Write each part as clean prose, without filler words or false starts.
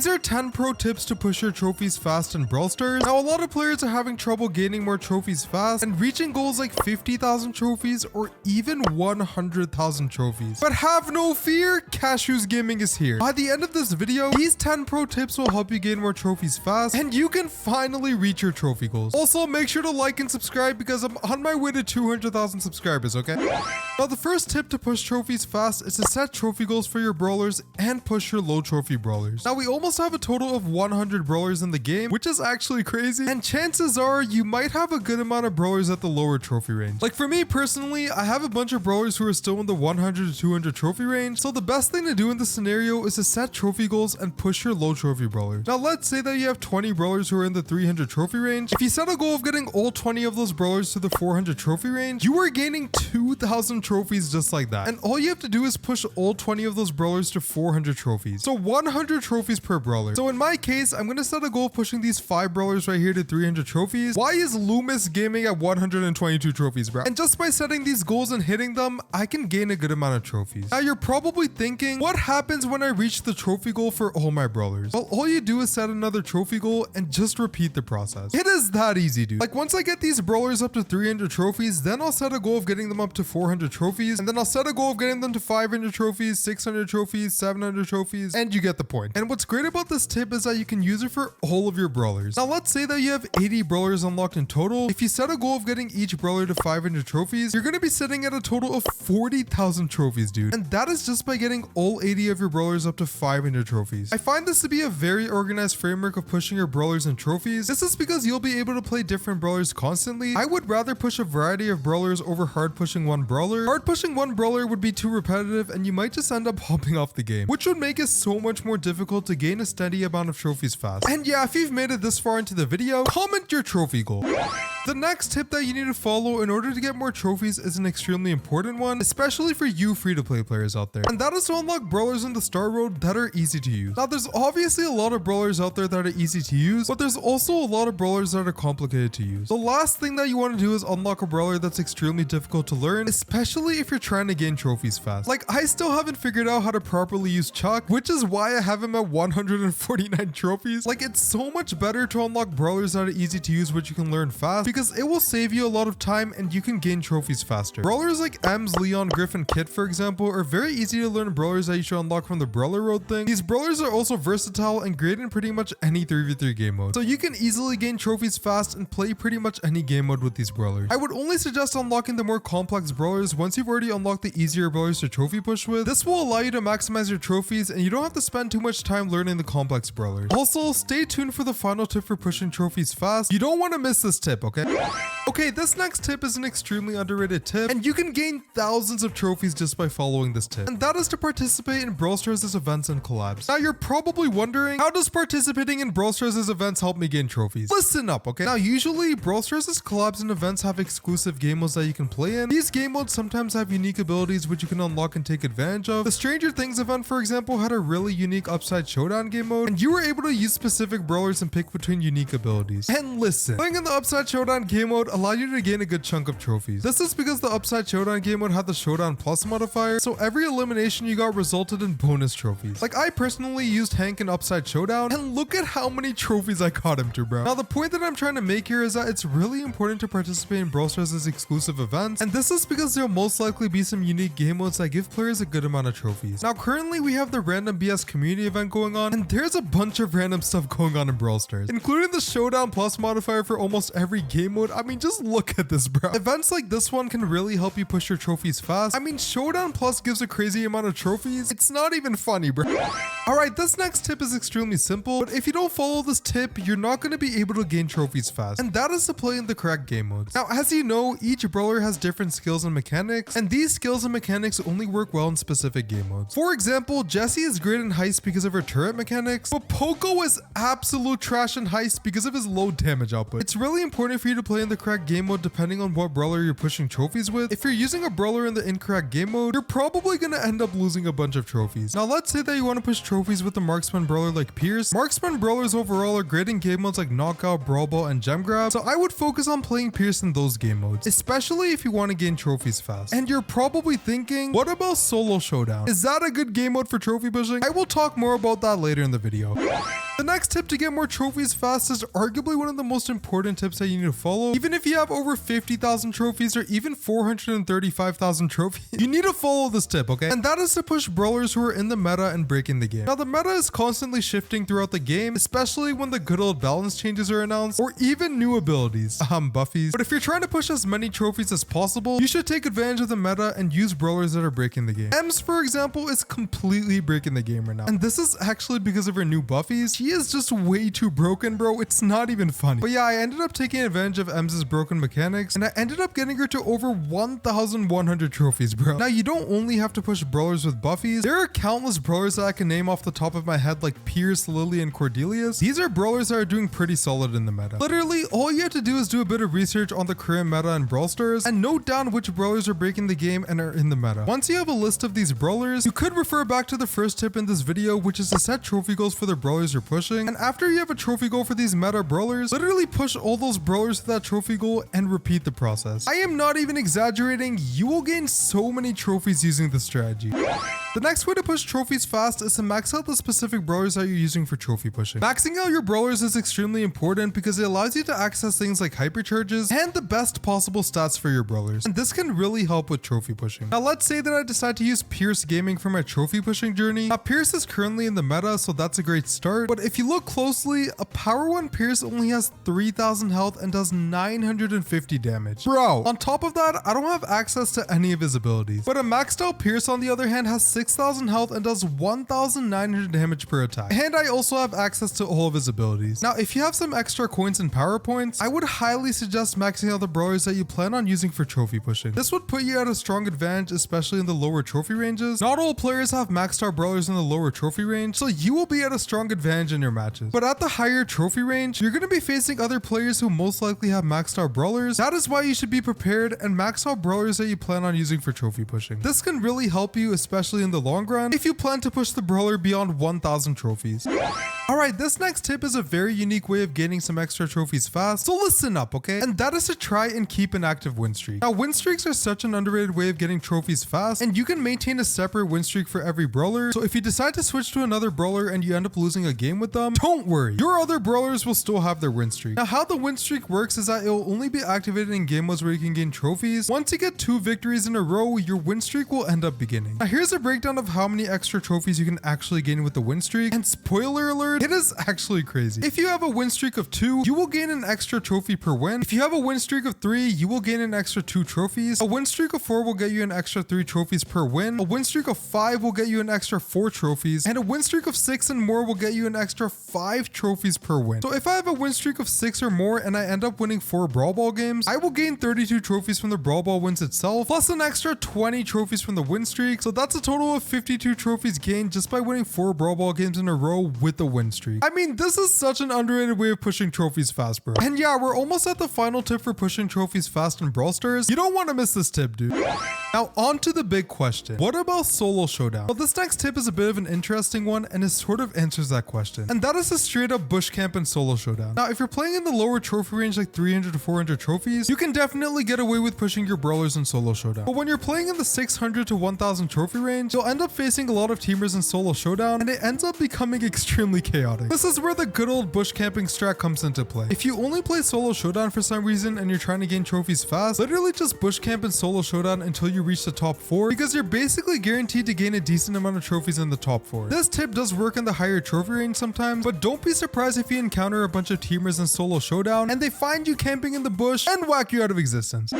These are 10 pro tips to push your trophies fast in Brawl Stars. Now, a lot of players are having trouble gaining more trophies fast and reaching goals like 50,000 trophies or even 100,000 trophies. But have no fear, Cashews Gaming is here. By the end of this video, these 10 pro tips will help you gain more trophies fast and you can finally reach your trophy goals. Also, make sure to like and subscribe because I'm on my way to 200,000 subscribers, okay? Now, the first tip to push trophies fast is to set trophy goals for your brawlers and push your low trophy brawlers. Now, we almost have a total of 100 brawlers in the game, which is actually crazy. And chances are you might have a good amount of brawlers at the lower trophy range. Like for me personally, I have a bunch of brawlers who are still in the 100 to 200 trophy range. So the best thing to do in this scenario is to set trophy goals and push your low trophy brawlers. Now, let's say that you have 20 brawlers who are in the 300 trophy range. If you set a goal of getting all 20 of those brawlers to the 400 trophy range, you are gaining 2,000 trophies just like that. And all you have to do is push all 20 of those brawlers to 400 trophies. So 100 trophies per brawler. So in my case, I'm going to set a goal of pushing these 5 brawlers right here to 300 trophies. Why is Loomis Gaming at 122 trophies, bro? And just by setting these goals and hitting them, I can gain a good amount of trophies. Now you're probably thinking, what happens when I reach the trophy goal for all my brawlers? Well, all you do is set another trophy goal and just repeat the process. It is that easy, dude. Like once I get these brawlers up to 300 trophies, then I'll set a goal of getting them up to 400 trophies, and then I'll set a goal of getting them to 500 trophies, 600 trophies, 700 trophies, and you get the point. And what's great about this tip is that you can use it for all of your brawlers. Now let's say that you have 80 brawlers unlocked in total. If you set a goal of getting each brawler to 500 trophies, you're going to be sitting at a total of 40,000 trophies, dude. And that is just by getting all 80 of your brawlers up to 500 trophies. I find this to be a very organized framework of pushing your brawlers and trophies. This is because you'll be able to play different brawlers constantly. I would rather push a variety of brawlers over hard pushing one brawler. Hard pushing one brawler would be too repetitive and you might just end up hopping off the game, which would make it so much more difficult to gain a steady amount of trophies fast. And yeah, if you've made it this far into the video, comment your trophy goal. The next tip that you need to follow in order to get more trophies is an extremely important one, especially for you free-to-play players out there. And that is to unlock brawlers in the Star Road that are easy to use. Now, there's obviously a lot of brawlers out there that are easy to use, but there's also a lot of brawlers that are complicated to use. The last thing that you want to do is unlock a brawler that's extremely difficult to learn, especially if you're trying to gain trophies fast. Like, I still haven't figured out how to properly use Chuck, which is why I have him at 149 trophies. Like, it's so much better to unlock brawlers that are easy to use, which you can learn fast, because it will save you a lot of time and you can gain trophies faster. Brawlers like Ems, Leon, Griffin, Kit, for example, are very easy to learn brawlers that you should unlock from the Brawler Road thing. These brawlers are also versatile and great in pretty much any 3v3 game mode. So you can easily gain trophies fast and play pretty much any game mode with these brawlers. I would only suggest unlocking the more complex brawlers once you've already unlocked the easier brawlers to trophy push with. This will allow you to maximize your trophies and you don't have to spend too much time learning the complex brawlers. Also, stay tuned for the final tip for pushing trophies fast. You don't want to miss this tip, okay? Okay, this next tip is an extremely underrated tip and you can gain thousands of trophies just by following this tip. And that is to participate in Brawl Stars' events and collabs. Now you're probably wondering, how does participating in Brawl Stars' events help me gain trophies? Listen up, okay? Now usually Brawl Stars' collabs and events have exclusive game modes that you can play in. These game modes sometimes have unique abilities which you can unlock and take advantage of. The Stranger Things event, for example, had a really unique Upside Showdown game mode and you were able to use specific brawlers and pick between unique abilities. And listen, playing in the Upside Showdown game mode allowed you to gain a good chunk of trophies. This is because the Upside Showdown game mode had the Showdown Plus modifier, so every elimination you got resulted in bonus trophies. Like I personally used Hank in Upside Showdown and look at how many trophies I got him to, bro. Now the point that I'm trying to make here is that it's really important to participate in Brawl Stars' exclusive events, and this is because there'll most likely be some unique game modes that give players a good amount of trophies. Now currently we have the Random BS community event going on, and there's a bunch of random stuff going on in Brawl Stars, including the Showdown Plus modifier for almost every game mode. I mean, just look at this, bro. Events like this one can really help you push your trophies fast. I mean, Showdown Plus gives a crazy amount of trophies. It's not even funny, bro. Alright, this next tip is extremely simple, but if you don't follow this tip, you're not going to be able to gain trophies fast, and that is to play in the correct game modes. Now, as you know, each brawler has different skills and mechanics, and these skills and mechanics only work well in specific game modes. For example, Jessie is great in Heist because of her turret mechanics, but Poco is absolute trash in Heist because of his low damage output. It's really important for you to play in the correct game mode depending on what brawler you're pushing trophies with. If you're using a brawler in the incorrect game mode, you're probably going to end up losing a bunch of trophies. Now, let's say that you want to push trophies with a marksman brawler like Pierce. Marksman brawlers overall are great in game modes like Knockout, Brawl Ball, and Gem Grab, so I would focus on playing Pierce in those game modes, especially if you want to gain trophies fast. And you're probably thinking, what about Solo Showdown? Is that a good game mode for trophy pushing? I will talk more about that later later in the video. The next tip to get more trophies fast is arguably one of the most important tips that you need to follow. Even if you have over 50,000 trophies or even 435,000 trophies, you need to follow this tip, okay? And that is to push brawlers who are in the meta and breaking the game. Now, the meta is constantly shifting throughout the game, especially when the good old balance changes are announced or even new abilities, buffies. But if you're trying to push as many trophies as possible, you should take advantage of the meta and use brawlers that are breaking the game. Ems, for example, is completely breaking the game right now. And this is actually because of her new buffies. She is just way too broken, bro. It's not even funny. But yeah, I ended up taking advantage of Ems's broken mechanics and I ended up getting her to over 1,100 trophies, bro. Now, you don't only have to push brawlers with buffies. There are countless brawlers that I can name off the top of my head like Pierce, Lily, and Cordelius. These are brawlers that are doing pretty solid in the meta. Literally, all you have to do is do a bit of research on the current meta in Brawl Stars and note down which brawlers are breaking the game and are in the meta. Once you have a list of these brawlers, you could refer back to the first tip in this video, which is to set trophy goals for the brawlers you're pushing. And after you have a trophy goal for these meta brawlers, literally push all those brawlers to that trophy goal and repeat the process. I am not even exaggerating. You will gain so many trophies using this strategy. The next way to push trophies fast is to max out the specific brawlers that you're using for trophy pushing. Maxing out your brawlers is extremely important because it allows you to access things like hypercharges and the best possible stats for your brawlers. And this can really help with trophy pushing. Now, let's say that I decide to use Pierce Gaming for my trophy pushing journey. Now, Pierce is currently in the meta, so that's a great start. But if you look closely, a Power 1 Pierce only has 3,000 health and does 950 damage. Bro, on top of that, I don't have access to any of his abilities. But a maxed out Pierce, on the other hand, has 6,000 health and does 1,900 damage per attack. And I also have access to all of his abilities. Now, if you have some extra coins and power points, I would highly suggest maxing out the brawlers that you plan on using for trophy pushing. This would put you at a strong advantage, especially in the lower trophy ranges. Not all players have maxed out brawlers in the lower trophy range, so you will be at a strong advantage in your matches. But at the higher trophy range, you're going to be facing other players who most likely have maxed out brawlers. That is why you should be prepared and max out brawlers that you plan on using for trophy pushing. This can really help you, especially in the long run, if you plan to push the brawler beyond 1,000 trophies. Alright, this next tip is a very unique way of gaining some extra trophies fast, so listen up, okay? And that is to try and keep an active win streak. Now, win streaks are such an underrated way of getting trophies fast, and you can maintain a separate win streak for every brawler. So if you decide to switch to another brawler and you end up losing a game with them, don't worry, your other brawlers will still have their win streak. Now, how the win streak works is that it will only be activated in game modes where you can gain trophies. Once you get 2 victories in a row, your win streak will end up beginning. Now, here's a breakdown of how many extra trophies you can actually gain with the win streak, and spoiler alert, it is actually crazy. If you have a win streak of 2, you will gain an extra trophy per win. If you have a win streak of 3, you will gain an extra 2 trophies. A win streak of 4 will get you an extra 3 trophies per win. A win streak of 5 will get you an extra 4 trophies, and a win streak of 6 and more will get you an extra 5 trophies per win. So if I have a win streak of 6 or more and I end up winning 4 Brawl Ball games, I will gain 32 trophies from the Brawl Ball wins itself, plus an extra 20 trophies from the win streak. So that's a total of 52 trophies gained just by winning 4 Brawl Ball games in a row with the win streak. I mean, this is such an underrated way of pushing trophies fast, bro. And yeah, we're almost at the final tip for pushing trophies fast in Brawl Stars. You don't want to miss this tip, dude. Now, on to the big question. What about solo showdown? Well, this next tip is a bit of an interesting one and it sort of answers that question. And that is a straight up bush camp and solo showdown. Now, if you're playing in the lower trophy range like 300 to 400 trophies, you can definitely get away with pushing your brawlers in solo showdown. But when you're playing in the 600 to 1000 trophy range, you'll end up facing a lot of teamers in solo showdown and it ends up becoming extremely chaotic. This is where the good old bush camping strat comes into play. If you only play solo showdown for some reason and you're trying to gain trophies fast, literally just bush camp in solo showdown until you reach the top 4 because you're basically guaranteed to gain a decent amount of trophies in the top 4. This tip does work in the higher trophy range sometimes, but don't be surprised if you encounter a bunch of teamers in solo showdown and they find you camping in the bush and whack you out of existence.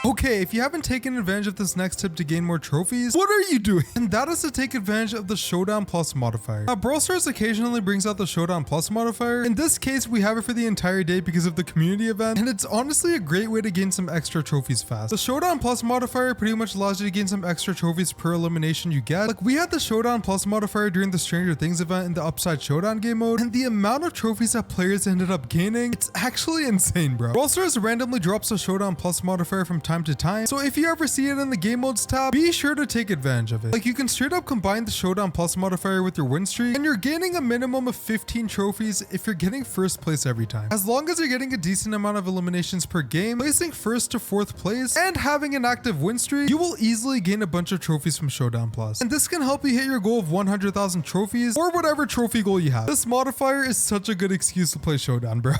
Okay, if you haven't taken advantage of this next tip to gain more trophies, what are you doing? And that is to take advantage of the Showdown Plus modifier. Now, Brawl Stars occasionally brings out the Showdown Plus modifier. In this case, we have it for the entire day because of the community event, and it's honestly a great way to gain some extra trophies fast. The Showdown Plus modifier pretty much allows you to gain some extra trophies per elimination you get. Like, we had the Showdown Plus modifier during the Stranger Things event in the Upside Showdown game mode, and the amount of trophies that players ended up gaining, it's actually insane, bro. Brawl Stars randomly drops the Showdown Plus modifier from time time to time. So if you ever see it in the game modes tab, be sure to take advantage of it. Like, you can straight up combine the Showdown Plus modifier with your win streak, and you're gaining a minimum of 15 trophies if you're getting first place every time. As long as you're getting a decent amount of eliminations per game, placing first to fourth place, and having an active win streak, you will easily gain a bunch of trophies from Showdown Plus. And this can help you hit your goal of 100,000 trophies or whatever trophy goal you have. This modifier is such a good excuse to play Showdown, bro.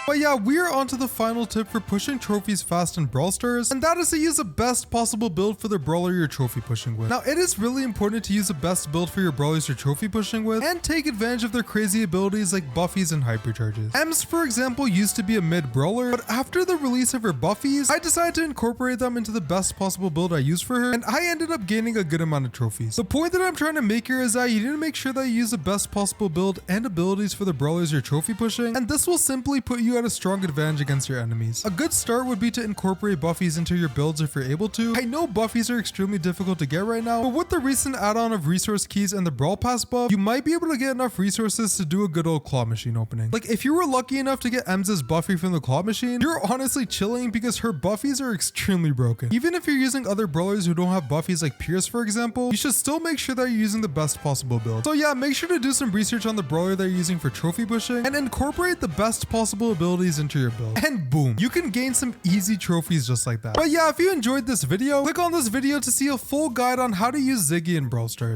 But yeah, we're on to the final tip for pushing trophies fast in Brawl Stars, and that is to use the best possible build for the brawler you're trophy pushing with. Now, it is really important to use the best build for your brawlers you're trophy pushing with, and take advantage of their crazy abilities like buffies and hypercharges. Ems, for example, used to be a mid brawler, but after the release of her buffies, I decided to incorporate them into the best possible build I used for her, and I ended up gaining a good amount of trophies. The point that I'm trying to make here is that you need to make sure that you use the best possible build and abilities for the brawlers you're trophy pushing, and this will simply put you at a strong advantage against your enemies. A good start would be to incorporate buffies into your builds if you're able to. I know buffies are extremely difficult to get right now, but with the recent add-on of resource keys and the Brawl Pass buff, you might be able to get enough resources to do a good old claw machine opening. Like, if you were lucky enough to get Ems's Buffy from the claw machine, you're honestly chilling because her buffies are extremely broken. Even if you're using other brawlers who don't have buffies like Pierce, for example, you should still make sure that you're using the best possible build. So yeah, make sure to do some research on the brawler that you're using for trophy pushing and incorporate the best possible abilities into your build. And boom, you can gain some easy trophies just like that. But yeah, if you enjoyed this video, click on this video to see a full guide on how to use Ziggy in Brawl Stars.